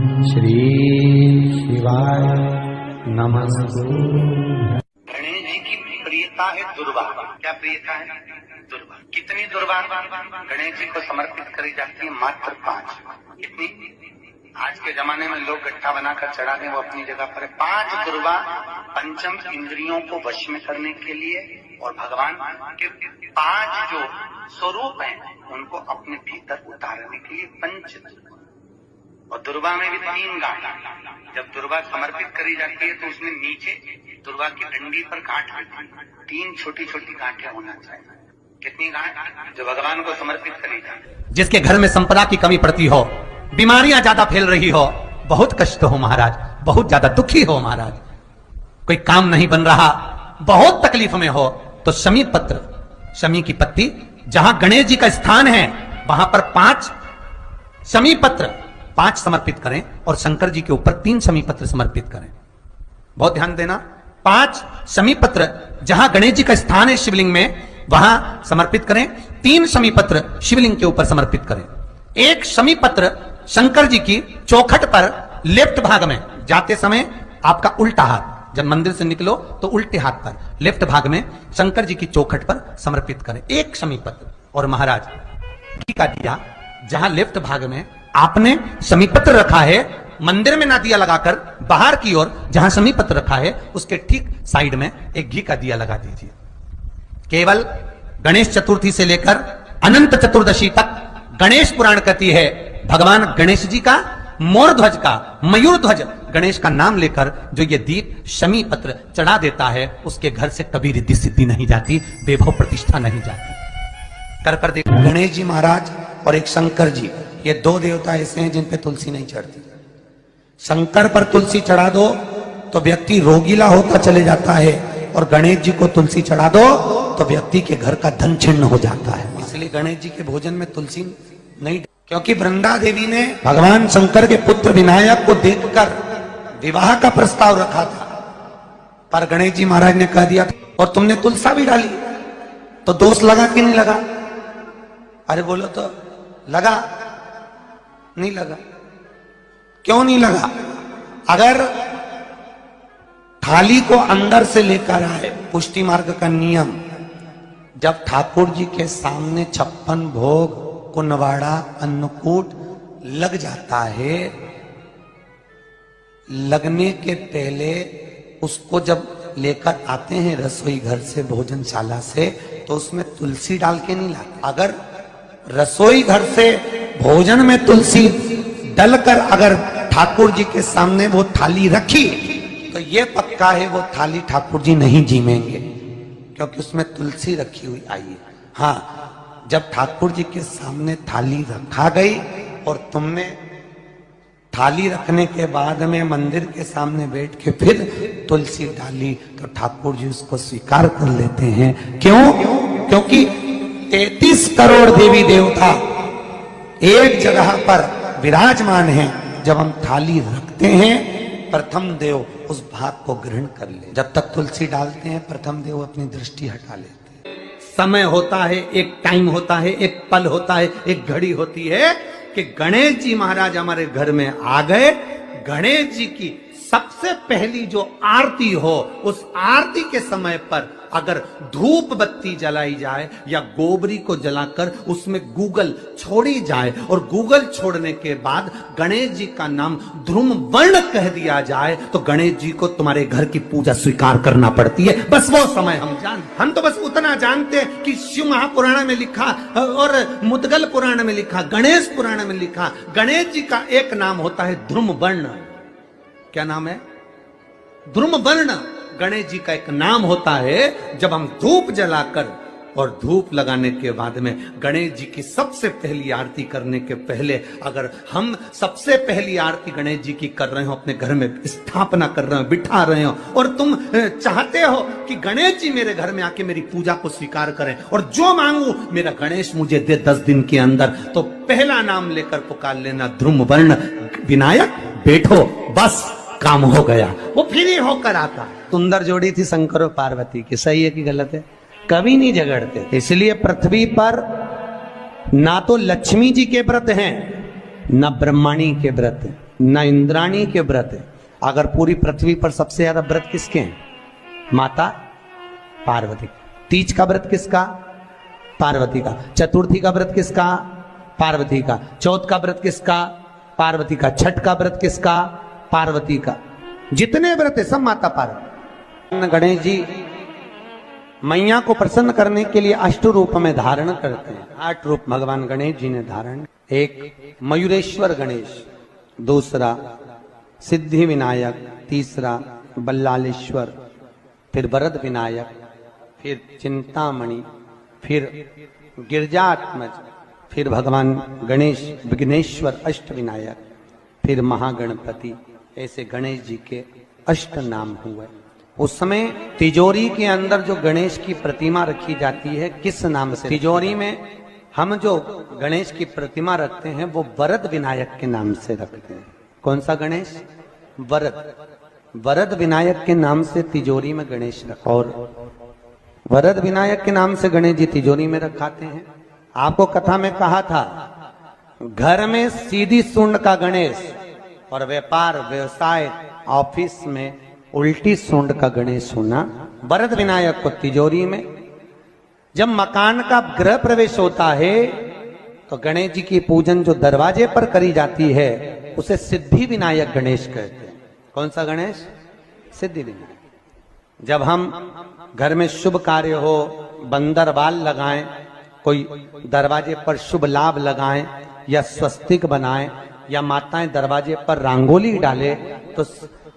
श्री शिवाय नमस्तु। गणेश जी की प्रियता है दुर्वा। क्या प्रियता है? दुर्वा। कितनी दुर्वा गणेश जी को समर्पित करी जाती है? मात्र 5। कितनी? आज के जमाने में लोग गट्ठा बनाकर चढ़ा दें, वो अपनी जगह पर है। 5 दुर्वा पंचम इंद्रियों को वश में करने के लिए और भगवान के 5 जो स्वरूप हैं उनको अपने भीतर उतारने के लिए पंच। और दुर्वा में भी 3 गांठ। जब दुर्वा समर्पित करी जाती है तो उसमें नीचे दुर्वा की डंडी पर गांठ होती है। 3 छोटी छोटी गांठें होना चाहिए। कितनी गांठ? जो भगवान को समर्पित करी जाती है। जिसके घर में संपदा की कमी पड़ती हो, बीमारियां ज्यादा फैल रही हो, बहुत कष्ट हो महाराज, बहुत ज्यादा दुखी हो महाराज, कोई काम नहीं बन रहा, बहुत तकलीफ में हो, तो शमी पत्र, शमी की पत्ती, जहां गणेश जी का स्थान है वहां पर 5 शमी पत्र 5 समर्पित करें और शंकर जी के ऊपर 3 शमी पत्र समर्पित करें। बहुत ध्यान देना, 5 शमी पत्र जहां गणेश जी का स्थान है शिवलिंग में वहां समर्पित करें, 3 शमी पत्र शिवलिंग के ऊपर समर्पित करें। 1 शमी पत्र शंकर जी की चौखट पर लेफ्ट भाग में, जाते समय आपका उल्टा हाथ, जब मंदिर से निकलो तो उल्टे हाथ पर लेफ्ट भाग में शंकर जी की चौखट पर समर्पित करें 1 शमी पत्र। और महाराज घी का दिया जहां लेफ्ट भाग में आपने शमी पत्र रखा है, मंदिर में ना दिया लगाकर बाहर की ओर जहां शमी पत्र रखा है उसके ठीक साइड में एक घी का दिया लगा दीजिए। केवल गणेश चतुर्थी से लेकर अनंत चतुर्दशी तक गणेश पुराण कहती है भगवान गणेश जी का, मोर ध्वज का, मयूर ध्वज गणेश का नाम लेकर जो ये दीप शमी पत्र चढ़ा देता है उसके घर से कभी रिद्धि सिद्धि नहीं जाती, वैभव प्रतिष्ठा नहीं जाती। कर देखो, गणेश जी महाराज और एक शंकर जी, ये 2 देवता ऐसे हैं जिन पे तुलसी नहीं चढ़ती। शंकर पर तुलसी चढ़ा दो तो व्यक्ति रोगीला होता चले जाता है, और गणेश जी को तुलसी चढ़ा दो तो व्यक्ति के घर का धन छिन्न हो जाता है। इसलिए गणेश जी के भोजन में तुलसी नहीं, क्योंकि वृंदा देवी ने भगवान शंकर के पुत्र विनायक को देखकर विवाह का प्रस्ताव रखा था, पर गणेश जी महाराज ने कह दिया और तुमने तुलसा भी डाली, तो दोष लगा कि नहीं लगा? अरे बोलो तो लगा? नहीं लगा। क्यों नहीं लगा? अगर थाली को अंदर से लेकर आए, पुष्टि मार्ग का नियम, जब ठाकुर जी के सामने 56 भोग, कुनवाड़ा, अन्नकूट लग जाता है, लगने के पहले उसको जब लेकर आते हैं रसोई घर से, भोजनशाला से, तो उसमें तुलसी डाल के नहीं लाते। अगर रसोई घर से भोजन में तुलसी डलकर अगर ठाकुर जी के सामने वो थाली रखी तो ये पक्का है वो थाली ठाकुर जी नहीं जीमेंगे, क्योंकि उसमें तुलसी रखी हुई आई है। हाँ, जब ठाकुर जी के सामने थाली रखा गई और तुमने थाली रखने के बाद में मंदिर के सामने बैठ के फिर तुलसी डाली तो ठाकुर जी उसको स्वीकार कर लेते हैं। क्यों? क्योंकि 33 करोड़ देवी देवता एक जगह पर विराजमान हैं। जब हम थाली रखते हैं प्रथम देव उस भाग को ग्रहण कर ले। जब तक तुलसी डालते हैं प्रथम देव अपनी दृष्टि हटा लेते हैं। समय होता है, एक टाइम होता है, एक पल होता है, एक घड़ी होती है कि गणेश जी महाराज हमारे घर में आ गए। गणेश जी की सबसे पहली जो आरती हो, उस आरती के समय पर अगर धूप बत्ती जलाई जाए या गोबरी को जलाकर उसमें गूगल छोड़ी जाए और गूगल छोड़ने के बाद गणेश जी का नाम ध्रुम वर्ण कह दिया जाए तो गणेश जी को तुम्हारे घर की पूजा स्वीकार करना पड़ती है। बस वो समय हम तो बस उतना जानते हैं कि शिव महापुराण में लिखा और मुद्गल पुराण में लिखा, गणेश पुराण में लिखा, गणेश जी का एक नाम होता है ध्रुम वर्ण। क्या नाम है? ध्रुम वर्ण गणेश जी का एक नाम होता है। जब हम धूप जलाकर और धूप लगाने के बाद में गणेश जी की सबसे पहली आरती करने के पहले अगर हम सबसे पहली आरती गणेश जी की कर रहे हो, अपने घर में स्थापना कर रहे हो, बिठा रहे हो, और तुम चाहते हो कि गणेश जी मेरे घर में आके मेरी पूजा को स्वीकार करें और जो मांगू मेरा गणेश मुझे दे 10 दिन के अंदर, तो पहला नाम लेकर पुकार लेना ध्रुम वर्ण विनायक, बैठो, बस काम हो गया। वो फिर ही होकर आता। सुंदर जोड़ी थी शंकर और पार्वती की, सही है कि गलत है? कभी नहीं झगड़ते। इसलिए पृथ्वी पर ना तो लक्ष्मी जी के व्रत हैं, ना ब्रह्माणी के व्रत, न इंद्राणी के व्रत है। अगर पूरी पृथ्वी पर सबसे ज्यादा व्रत किसके हैं? माता पार्वती। तीज का व्रत किसका? पार्वती का। चतुर्थी का व्रत किसका? पार्वती का। चौथ का व्रत किसका? पार्वती का। छठ का व्रत किसका? पार्वती का। जितने व्रत है सब माता पार्वती। गणेश जी मैया को प्रसन्न करने के लिए अष्ट रूप में धारण करते हैं। 8 रूप भगवान गणेश जी ने धारण। एक मयूरेश्वर गणेश, दूसरा सिद्धि विनायक, तीसरा बल्लालेश्वर, फिर वरद विनायक, फिर चिंतामणि, फिर गिरजात्मज, फिर भगवान गणेश विघ्नेश्वर अष्ट विनायक, फिर महागणपति। ऐसे गणेश जी के अष्ट नाम हुए। उस समय तिजोरी के अंदर जो गणेश की प्रतिमा रखी जाती है किस नाम से? तिजोरी में हम जो गणेश की प्रतिमा रखते हैं वो वरद विनायक के नाम से रखते हैं। कौन सा गणेश? वरद। वरद विनायक के नाम से तिजोरी में गणेश रखा। और वरद विनायक के नाम से गणेश जी तिजोरी में रखाते हैं। आपको कथा में कहा था, घर में सीधी सूंड का गणेश और व्यापार व्यवसाय ऑफिस में उल्टी सूंड का गणेश होना। वरद विनायक को तिजोरी में। जब मकान का गृह प्रवेश होता है तो गणेश जी की पूजन जो दरवाजे पर करी जाती है उसे सिद्धि विनायक गणेश कहते हैं। कौन सा गणेश? सिद्धि विनायक। जब हम घर में शुभ कार्य हो, बंदरवाल लगाएं, कोई दरवाजे पर शुभ लाभ लगाएं या स्वस्तिक बनाएं या माताएं दरवाजे पर रंगोली डाले तो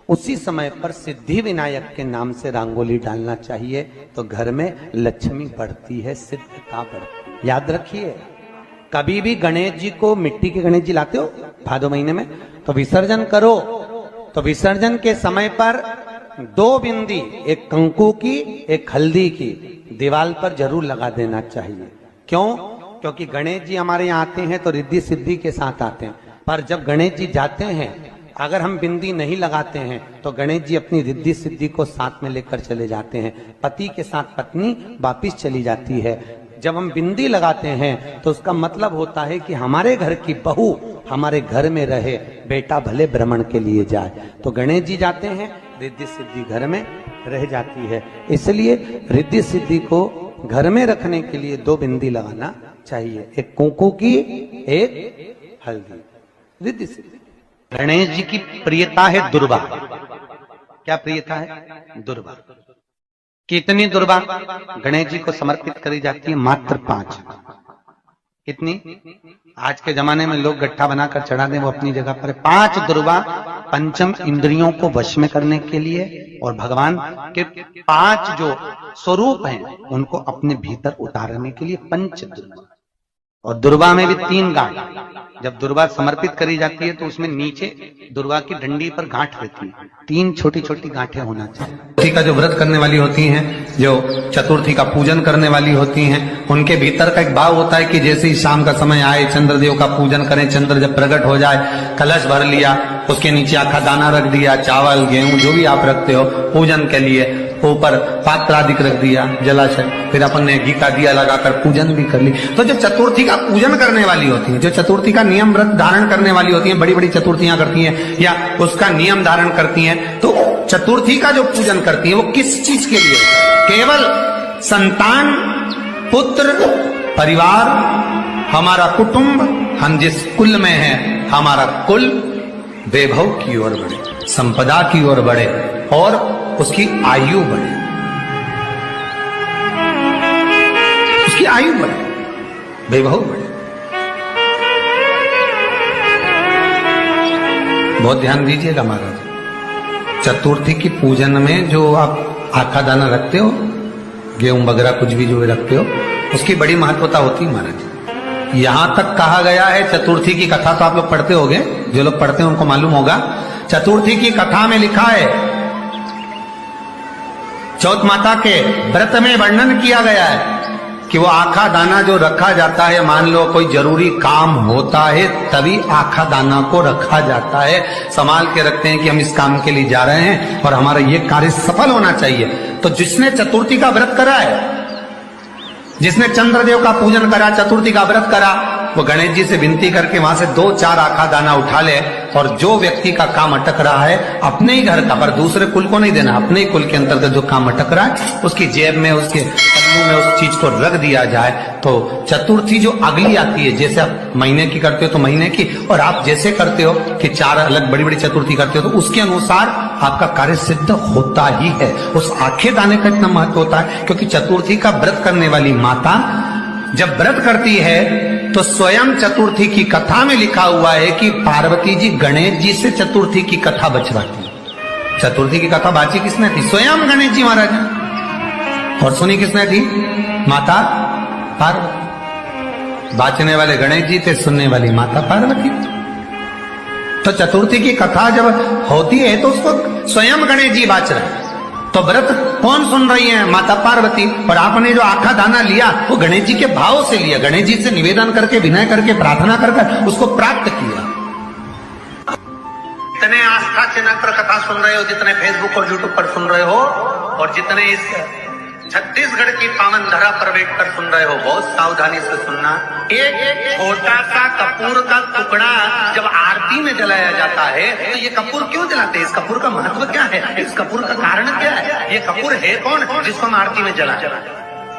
उसी समय पर सिद्धि विनायक के नाम से रंगोली डालना चाहिए। तो घर में लक्ष्मी बढ़ती है, सिद्धता बढ़ती है। याद रखिए, कभी भी गणेश जी को, मिट्टी के गणेश जी लाते हो भादो महीने में, तो विसर्जन करो तो विसर्जन के समय पर 2 बिंदी, एक कंकु की एक हल्दी की, दीवार पर जरूर लगा देना चाहिए। क्यों? क्योंकि गणेश जी हमारे यहाँ आते हैं तो रिद्धि सिद्धि के साथ आते हैं। पर जब गणेश जी जाते हैं, अगर हम बिंदी नहीं लगाते हैं तो गणेश जी अपनी रिद्धि सिद्धि को साथ में लेकर चले जाते हैं। पति के साथ पत्नी वापिस चली जाती है। जब हम बिंदी लगाते हैं तो उसका मतलब होता है कि हमारे घर की बहू हमारे घर में रहे, बेटा भले भ्रमण के लिए जाए। तो गणेश जी जाते हैं, रिद्धि सिद्धि घर में रह जाती है। इसलिए रिद्धि सिद्धि को घर में रखने के लिए 2 बिंदी लगाना चाहिए, एक कुंकू की, एक हल्दी। रिद्धि सिद्धि। गणेश जी की प्रियता है दुर्वा। क्या प्रियता है? दुर्वा। कितनी दुर्वा गणेश जी को समर्पित करी जाती है? मात्र 5। कितनी? आज के जमाने में लोग गट्ठा बनाकर चढ़ा दें, वो अपनी जगह पर 5 दुर्वा पंचम इंद्रियों को वश में करने के लिए और भगवान के 5 जो स्वरूप हैं उनको अपने भीतर उतारने के लिए 5 दुर्वा। और दुर्वा में भी 3 गांठ। जब दुर्वा समर्पित करी जाती है तो उसमें नीचे दुर्वा की डंडी पर गांठ रहती है, 3 छोटी छोटी गांठें होना चाहिए। चतुर्थी का जो व्रत करने वाली होती हैं, जो चतुर्थी का पूजन करने वाली होती हैं, उनके भीतर का एक भाव होता है कि जैसे ही शाम का समय आए चंद्रदेव का पूजन करें। चंद्र जब प्रकट हो जाए, कलश भर लिया, उसके नीचे आखा दाना रख दिया, चावल गेहूं जो भी आप रखते हो पूजन के लिए, ऊपर पात्र आदि रख दिया, जलाशय, फिर अपन ने घी का दिया लगाकर पूजन भी कर ली। तो जो चतुर्थी का पूजन करने वाली होती है, जो चतुर्थी का नियम व्रत धारण करने वाली होती है, बड़ी बड़ी चतुर्थियां करती हैं या उसका नियम धारण करती हैं, तो चतुर्थी का जो पूजन करती है वो किस चीज के लिए? केवल संतान, पुत्र, परिवार, हमारा कुटुंब, हम जिस कुल में हैं, हमारा कुल वैभव की ओर बढ़े, संपदा की ओर बढ़े और उसकी आयु बढ़े, उसकी आयु बढ़े, वैभव बढ़े। बहुत ध्यान दीजिएगा महाराज। चतुर्थी की पूजन में जो आप आखा दाना रखते हो, गेहूं वगैरह कुछ भी जो रखते हो, उसकी बड़ी महत्वता होती है महाराज। यहां तक कहा गया है, चतुर्थी की कथा तो आप लोग पढ़ते होंगे, जो लोग पढ़ते हैं उनको मालूम होगा। चतुर्थी की कथा में लिखा है, चौथ माता के व्रत में वर्णन किया गया है कि वो आखा दाना जो रखा जाता है, मान लो कोई जरूरी काम होता है तभी आखा दाना को रखा जाता है, संभाल के रखते हैं कि हम इस काम के लिए जा रहे हैं और हमारा ये कार्य सफल होना चाहिए। तो जिसने चतुर्थी का व्रत करा है, जिसने चंद्रदेव का पूजन करा, चतुर्थी का व्रत करा, वो गणेश जी से विनती करके वहां से 2-4 आखा दाना उठा ले, और जो व्यक्ति का काम अटक रहा है अपने ही घर का, पर दूसरे कुल को नहीं देना, अपने ही कुल के अंतर्गत जो काम अटक रहा है उसकी जेब में, उसके पल्लू में उस चीज को रख दिया जाए। तो चतुर्थी जो अगली आती है, जैसे आप महीने की करते हो तो महीने की, और आप जैसे करते हो कि 4 अलग बड़ी बड़ी चतुर्थी करते हो तो उसके अनुसार आपका कार्य सिद्ध होता ही है। उस आखे दाने का इतना महत्व होता है क्योंकि चतुर्थी का व्रत करने वाली माता जब व्रत करती है तो स्वयं चतुर्थी की कथा में लिखा हुआ है कि पार्वती जी गणेश जी से चतुर्थी की कथा बचवाती। चतुर्थी की कथा बाची किसने थी? स्वयं गणेश जी महाराज ने। और सुनी किसने थी? माता पार्वती। बाचने वाले गणेश जी थे, सुनने वाली माता पार्वती। तो चतुर्थी की कथा जब होती है तो उसको स्वयं गणेश जी बाच रहे हैं। तो व्रत कौन सुन रही है? माता पार्वती। और आपने जो आखा दाना लिया वो गणेश जी के भाव से लिया, गणेश जी से निवेदन करके, विनय करके, प्रार्थना करके उसको प्राप्त किया। जितने आस्था चैनल पर कथा सुन रहे हो, जितने फेसबुक और यूट्यूब पर सुन रहे हो, और जितने इस छत्तीसगढ़ की पावन धरा पर बैठकर सुन रहे हो, बहुत सावधानी से सुनना। एक छोटा सा कपूर का टुकड़ा जब आरती में जलाया जाता है तो ये कपूर क्यों जलाते हैं? इस कपूर का महत्व क्या है? इस कपूर का कारण क्या है? ये कपूर है कौन जिसको हम आरती में जलाते हैं?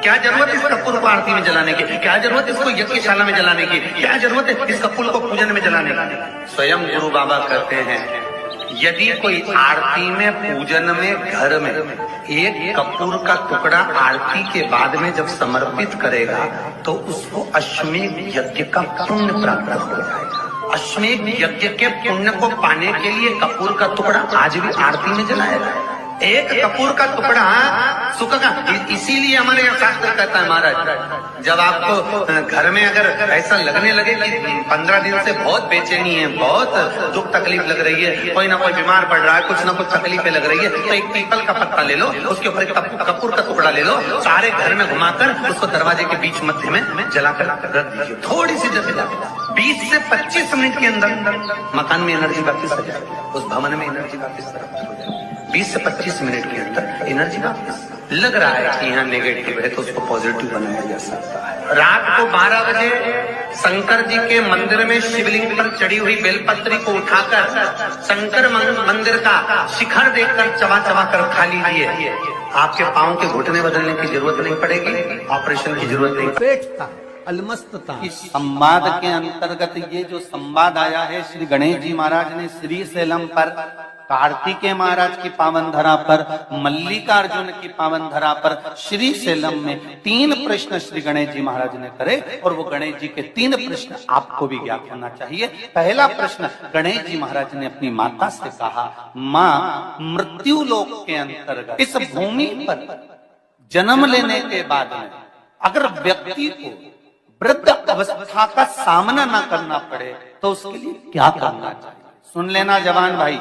क्या जरूरत इस कपूर को आरती में जलाने की? क्या जरूरत इसको यज्ञशाला में जलाने की? क्या जरूरत है इस कपूर को पूजन में जलाने की? स्वयं गुरु बाबा कहते हैं यदि कोई आरती में, पूजन में, घर में एक कपूर का टुकड़ा आरती के बाद में जब समर्पित करेगा तो उसको अश्वमेध यज्ञ का पुण्य प्राप्त हो जाएगा। अश्वमेध यज्ञ के पुण्य को पाने के लिए कपूर का टुकड़ा आज भी आरती में जलाया जाएगा। एक कपूर का टुकड़ा सुख का, इसीलिए हमारे यहाँ शास्त्र कहता है महाराज, जब आपको घर में अगर ऐसा लगने लगे कि 15 दिन से बहुत बेचैनी है, बहुत दुख तकलीफ लग रही है, कोई ना कोई बीमार पड़ रहा है, कुछ ना कुछ तकलीफें लग रही है, तो एक पीपल का पत्ता ले लो, उसके ऊपर एक कपूर का टुकड़ा ले लो, सारे घर में घुमाकर उसको दरवाजे के बीच मध्य में जलाकर रख दीजिए। थोड़ी सी जला 20 से 25 मिनट के अंदर मकान में एनर्जी वापिस आ जाएगी, उस भवन में एनर्जी वापिस हो जाएगी। 20 से 25 मिनट के अंदर एनर्जी वापस। लग रहा है कि यहाँ नेगेटिव है तो उसको पॉजिटिव बनाया जा सकता है। रात को 12 बजे शंकर जी के मंदिर में शिवलिंग पर चढ़ी हुई बेलपत्री को उठाकर शंकर मंदिर का शिखर देखकर चबा चबा कर खा लीजिए। आपके पाँव के घुटने बदलने की जरूरत नहीं पड़ेगी, ऑपरेशन की जरूरत नहीं। पेटता अलमस्तता। इस संवाद के अंतर्गत ये जो संवाद आया है, श्री गणेश जी महाराज ने श्री शैलम पर, कार्तिकेय महाराज की पावन धरा पर, मल्लिकार्जुन की पावन धरा पर, श्री शैलम में 3 प्रश्न श्री गणेश जी महाराज ने करे, और वो गणेश जी के 3 प्रश्न आपको भी ज्ञात होना चाहिए। पहला प्रश्न गणेश जी महाराज ने अपनी माता से कहा, माँ, मृत्यु लोक के अंतर्गत इस भूमि पर जन्म लेने के बाद में अगर व्यक्ति को वृद्ध अवस्था का सामना ना करना पड़े तो उसके लिए क्या करना चाहिए? सुन लेना जवान भाई,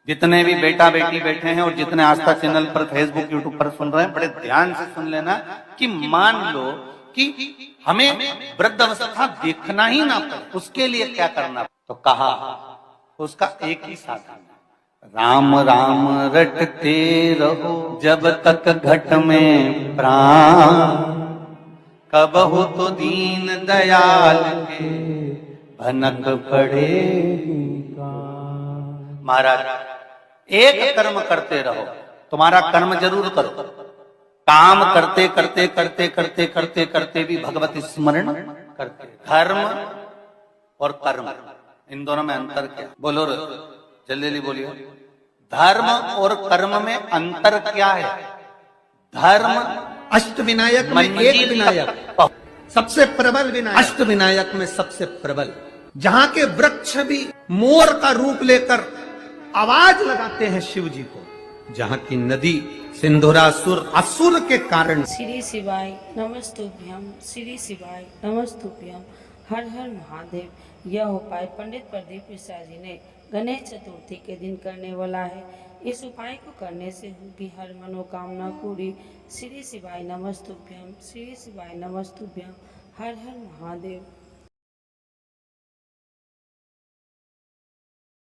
जितने भी बेटा बेटी बैठे हैं और जितने आस्था चैनल पर, फेसबुक, यूट्यूब पर सुन रहे हैं, बड़े ध्यान से सुन लेना कि मान लो कि हमें वृद्ध अवस्था देखना ही ना पड़े, उसके लिए क्या करना? तो कहा उसका एक ही साधन, राम राम रटते रहो जब तक घट में प्राण, कब हो तो दीन दयाल के भनक पड़ेगा। महाराज, एक कर्म करते रहो, तुम्हारा कर्म जरूर करो, काम करते करते करते करते करते करते भी भगवत स्मरण करते। धर्म और कर्म, इन दोनों में अंतर क्या? बोलो रे, जल्दी जल्दी बोलिए। धर्म और कर्म में अंतर क्या है? धर्म अष्ट विनायक में एक विनायक, सबसे प्रबल विनायक, अष्ट विनायक में सबसे प्रबल, जहां के वृक्ष भी मोर का रूप लेकर आवाज लगाते हैं शिव जी को, जहां की नदी सिंधुरासुर असुर के कारण। श्री शिवाय नमस्तुभ्यम, श्री शिवाय नमस्तुभ्यम, हर हर महादेव। यह उपाय पंडित प्रदीप मिश्रा जी ने गणेश चतुर्थी के दिन करने वाला है। इस उपाय को करने से होगी हर मनोकामना पूरी। श्री शिवाय नमस्तुभ्यम, श्री शिवाय नमस्तुभ्यम, हर हर महादेव।